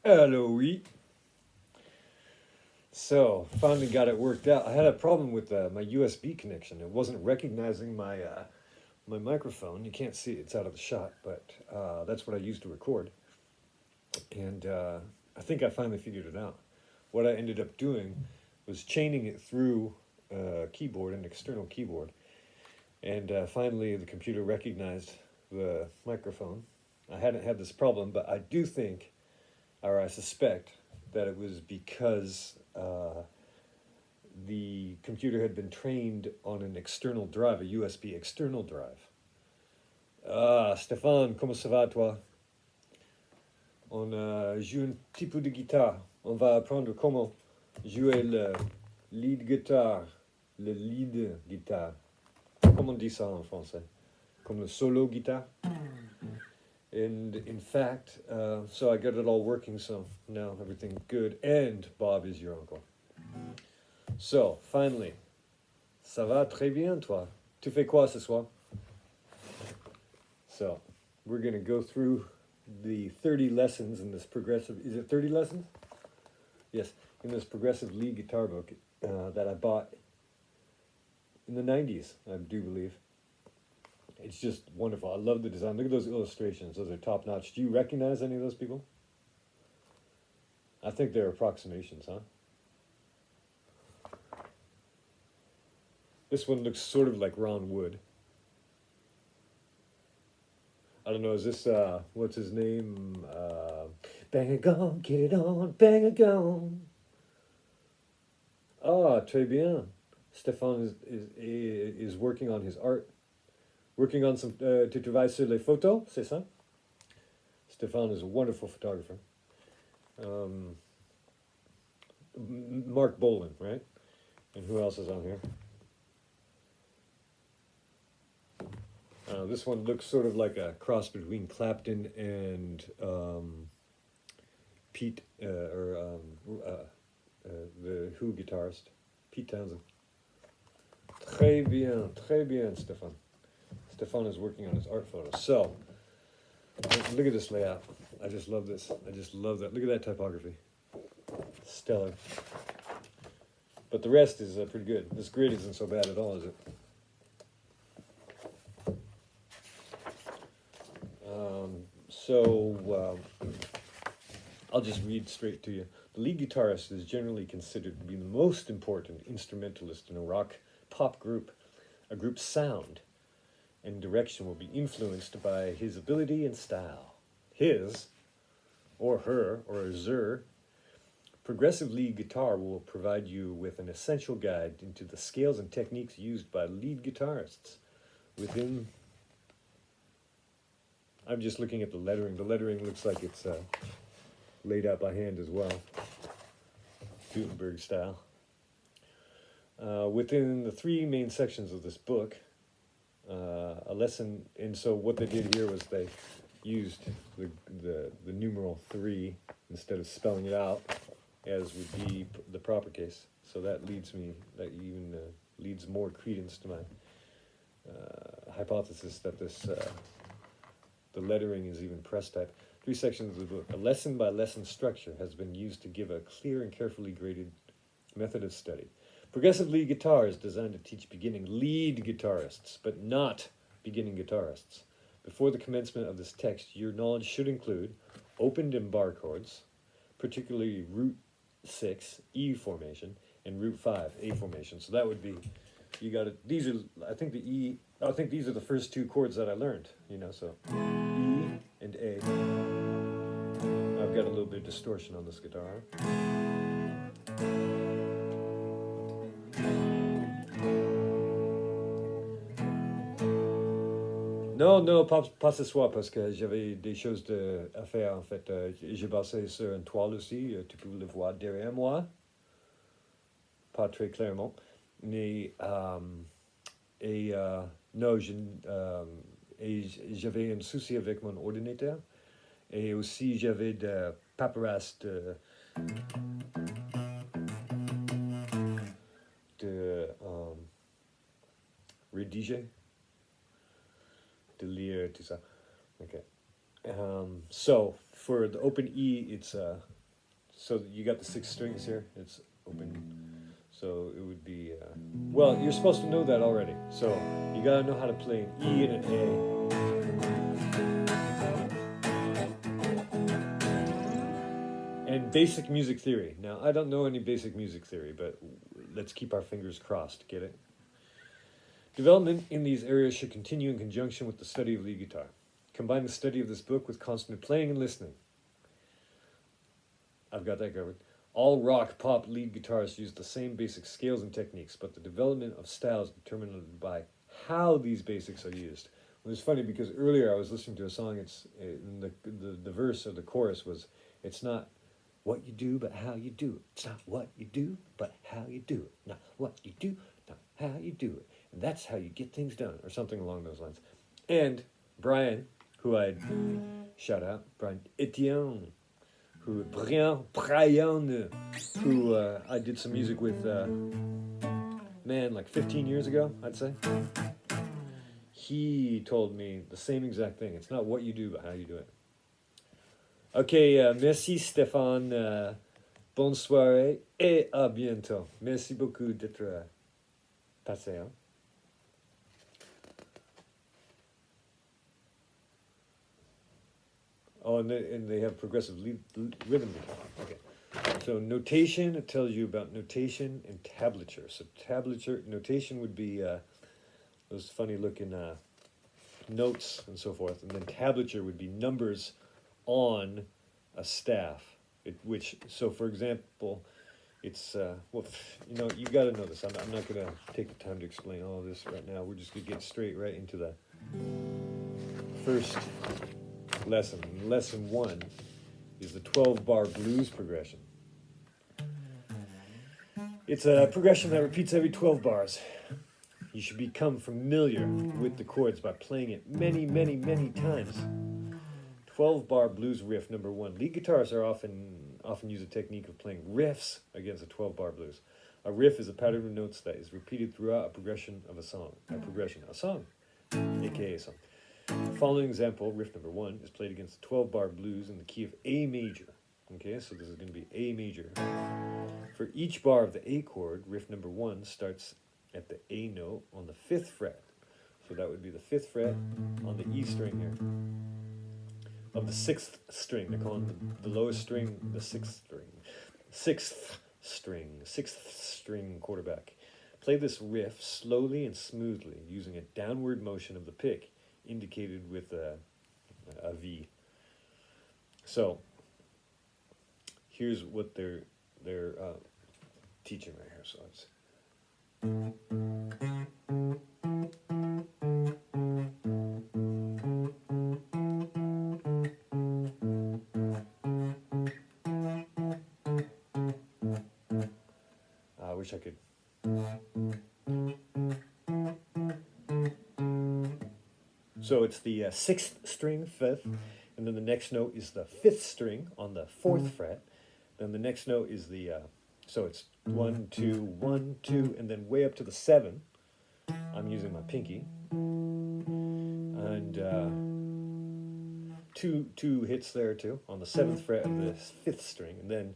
Hello, oui. So, finally got it worked out. I had a problem with my USB connection. It wasn't recognizing my microphone. You can't see it, it's out of the shot, but that's what I used to record. And I think I finally figured it out. What I ended up doing was chaining it through a keyboard, an external keyboard. And finally, the computer recognized the microphone. I hadn't had this problem, but I do think, or I suspect, that it was because the computer had been trained on an external drive, a USB external drive. Ah, Stéphane, comment ça va toi? On joue un petit peu de guitare. On va apprendre comment jouer le lead guitar. Le lead guitar. Comment on dit ça en français? Comme le solo guitar? And in fact, so I got it all working, so now everything's good. And Bob is your uncle. So, finally, ça va très bien, toi? Tu fais quoi ce soir? So, we're going to go through the 30 lessons in this progressive, is it 30 lessons? Yes, in this progressive lead guitar book that I bought in the 90s, I do believe. It's just wonderful. I love the design. Look at those illustrations. Those are top notch. Do you recognize any of those people? I think they're approximations, huh? This one looks sort of like Ron Wood. I don't know, is this, what's his name? Bang a gong, get it on, bang a gong. Ah, très bien. Stéphane is working on his art. Working on some, tu travailles sur les photos, c'est ça? Stéphane is a wonderful photographer. Mark Bolan, right? And who else is on here? This one looks sort of like a cross between Clapton and Pete, the Who guitarist, Pete Townsend. Très bien, Stéphane. Stéphane is working on his art photos. So, look at this layout. I just love this. I just love that. Look at that typography. Stellar. But the rest is pretty good. This grid isn't so bad at all, is it? I'll just read straight to you. The lead guitarist is generally considered to be the most important instrumentalist in a rock pop group. A group's sound and direction will be influenced by his ability and style. His, or her, or a zer, progressive lead guitar will provide you with an essential guide into the scales and techniques used by lead guitarists within. I'm just looking at the lettering. The lettering looks like it's laid out by hand as well, Gutenberg style. Within the three main sections of this book, a lesson, and so what they did here was they used the numeral 3 instead of spelling it out, as would be the proper case. So that even leads more credence to my hypothesis that this the lettering is even press type. 3 sections of the book. A lesson-by-lesson structure has been used to give a clear and carefully graded method of study. Progressive lead guitar is designed to teach beginning lead guitarists, but not beginning guitarists. Before the commencement of this text, your knowledge should include opened and bar chords, particularly root 6, E formation, and root 5, A formation. So that would be, you got it. These are, I think these are the first 2 chords that I learned, so E and A. I've got a little bit of distortion on this guitar. Non, pas ce soir, parce que j'avais des choses à faire, en fait. J'ai passé sur une toile aussi, tu peux le voir derrière moi. Pas très clairement. Mais non, et j'avais un souci avec mon ordinateur. Et aussi, j'avais de paperasse de rédiger, de lire, tout ça. Okay. So for the open E, it's so you got the 6 strings here. It's open. So it would be well, you're supposed to know that already. So you gotta know how to play an E and an A. And basic music theory. Now I don't know any basic music theory, but let's keep our fingers crossed. Get it? Development in these areas should continue in conjunction with the study of lead guitar. Combine the study of this book with constant playing and listening. I've got that covered. All rock, pop, lead guitarists use the same basic scales and techniques, but the development of styles is determined by how these basics are used. Well, it's funny because earlier I was listening to a song. It's the verse or the chorus was, "It's not what you do, but how you do it. It's not what you do, but how you do it. Not what you do, not how you do it. And that's how you get things done," or something along those lines. And Brian, who I'd shout out, Brian Etienne, who I did some music with, man, like 15 years ago, I'd say. He told me the same exact thing. It's not what you do, but how you do it. Ok, merci Stéphane. Bonne soirée et à bientôt. Merci beaucoup d'être passé. Hein? Oh, and they have progressive rhythm guitar. Okay. So notation, it tells you about notation and tablature. So tablature, notation would be those funny looking notes and so forth. And then tablature would be numbers on a staff. So for example, it's, well, you know, you got to know this. I'm not going to take the time to explain all of this right now. We're just going to get straight right into the first lesson. Lesson 1 is the 12-bar blues progression. It's a progression that repeats every 12 bars. You should become familiar with the chords by playing it many, many, many times. 12-bar blues riff number 1. Lead guitarists are often use a technique of playing riffs against a 12-bar blues. A riff is a pattern of notes that is repeated throughout a progression of a song. A song, aka a song. The following example, riff number 1, is played against the 12-bar blues in the key of A major. Okay, so this is going to be A major. For each bar of the A chord, riff number 1 starts at the A note on the 5th fret. So that would be the 5th fret on the E string here. Of the 6th string, they're calling the lowest string the 6th string. 6th string quarterback. Play this riff slowly and smoothly using a downward motion of the pick, indicated with a V. So here's what they're teaching right here. So it's I wish I could. So it's the 6th string, 5th, and then the next note is the 5th string on the 4th fret. Then the next note is the, so it's 1, 2, 1, 2, and then way up to the 7. I'm using my pinky. And two hits there too, on the 7th fret of the 5th string. And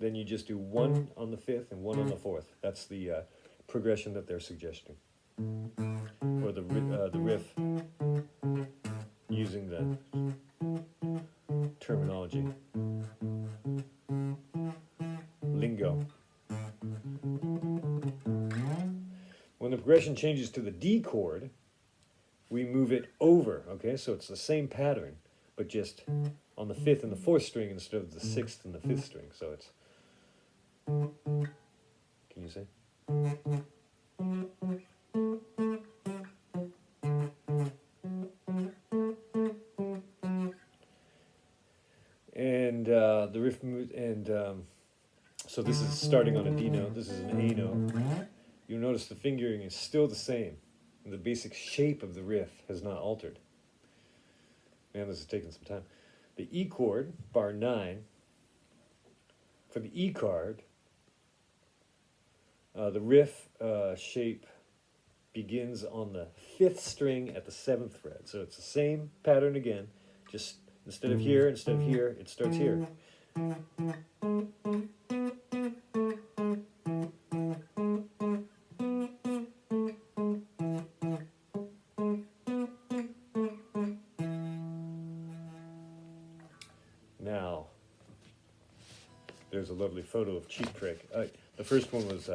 then you just do 1 on the 5th and 1 on the 4th. That's the progression that they're suggesting. Or the riff, using the terminology, lingo. When the progression changes to the D chord, we move it over, okay? So it's the same pattern, but just on the 5th and the 4th string instead of the 6th and the 5th string. So it's, can you say? And the riff moves, and so this is starting on a D note, this is an A note, you'll notice the fingering is still the same, and the basic shape of the riff has not altered. Man, this is taking some time. The E chord, bar 9, for the E chord, the riff shape begins on the 5th string at the 7th fret. So it's the same pattern again, just instead of here, it starts here. Now, there's a lovely photo of Cheap Trick. The first one was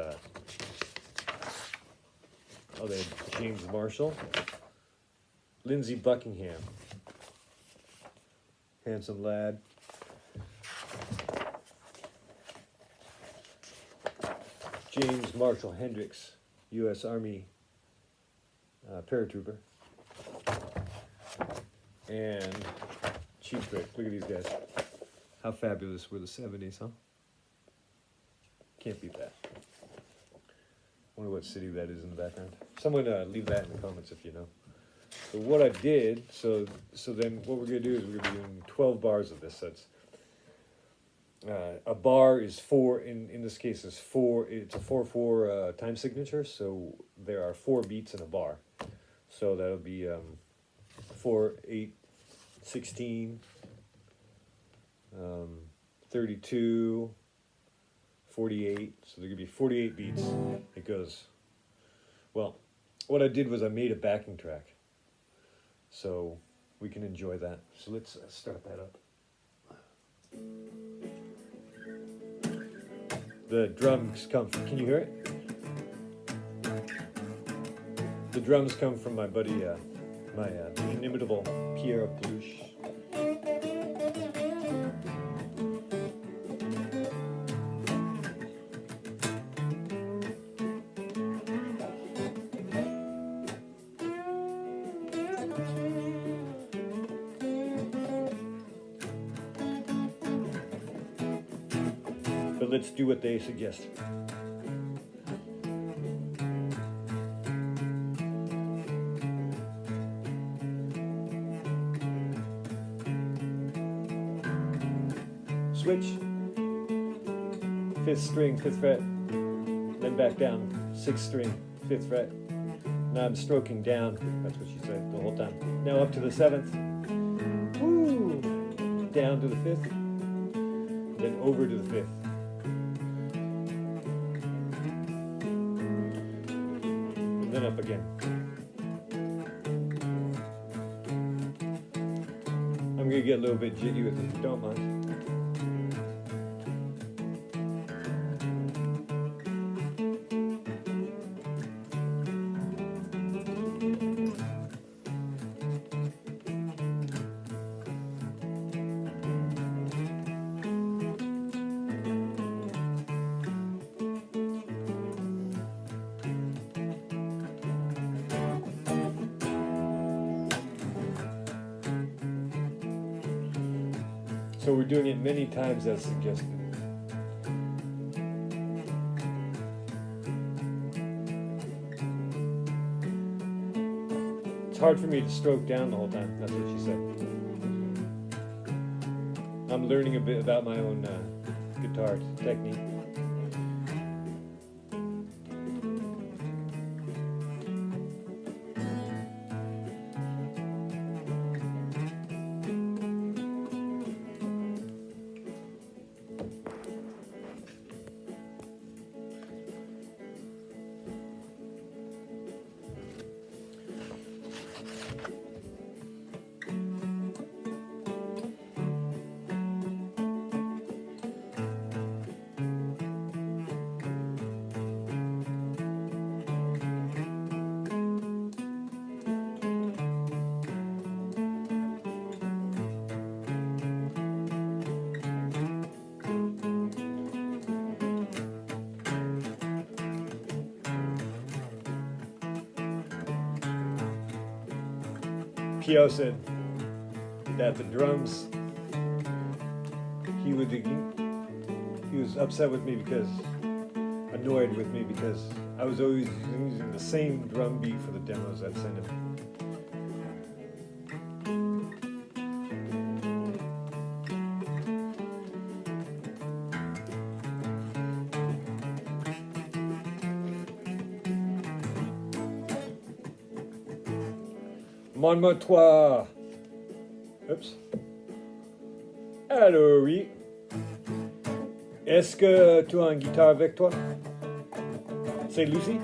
they had James Marshall, Lindsey Buckingham, handsome lad. James Marshall Hendricks, U.S. Army paratrooper, and Cheap Trick. Look at these guys. How fabulous were the 70s, huh? Can't beat that. Wonder what city that is in the background. Someone leave that in the comments if you know. So what I did, so then what we're going to do is we're going to be doing 12 bars of this. That's a bar is 4, in this case is 4, it's a 4/4 time signature, so there are 4 beats in a bar. So that'll be 4, 8, 16, 32, 48, so there could be 48 beats. It goes, well, what I did was I made a backing track, so we can enjoy that. So let's start that up. The drums come from, can you hear it? The drums come from my buddy, my inimitable Pierre Bluche. But let's do what they suggest. Switch, 5th string, 5th fret, then back down, 6th string, 5th fret. Now I'm stroking down, that's what she said the whole time. Now up to the 7th, woo, down to the 5th, then over to the 5th. And then up again. I'm gonna get a little bit jiggy with it, don't mind. So we're doing it many times as suggested. It's hard for me to stroke down the whole time, that's what she said. I'm learning a bit about my own guitar technique. Pio said that the drums, he was upset with me because, annoyed with me because I I was always using the same drum beat for the demos I'd send him. Montre-toi. Oups. Allô, oui. Est-ce que tu as une guitare avec toi? C'est Lucy?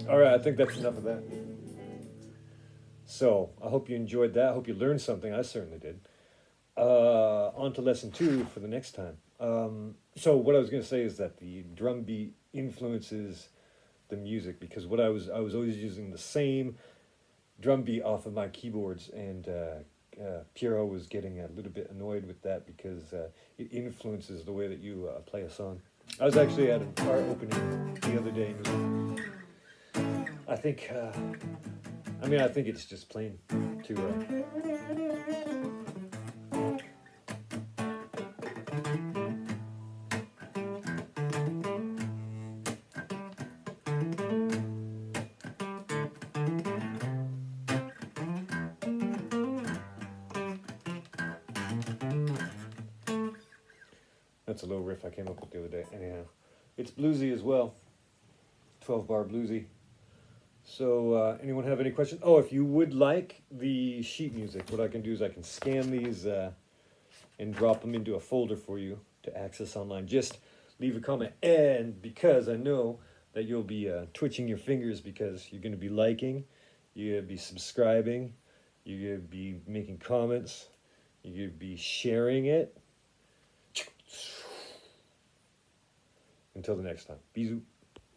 All right, I think that's enough of that. So I hope you enjoyed that. I hope you learned something. I certainly did. On to lesson 2 for the next time. So what I was going to say is that the drum beat influences the music, because what I was always using the same drum beat off of my keyboards, and Piero was getting a little bit annoyed with that because it influences the way that you play a song. I was actually at an art opening the other day, and I think it's just plain to that's a little riff I came up with the other day. Anyhow, it's bluesy as well. 12-bar bluesy. So anyone have any questions? Oh, if you would like the sheet music, what I can do is I can scan these and drop them into a folder for you to access online. Just leave a comment. And because I know that you'll be twitching your fingers because you're going to be liking, you're going to be subscribing, you're going to be making comments, you're going to be sharing it. Until the next time. Bisous.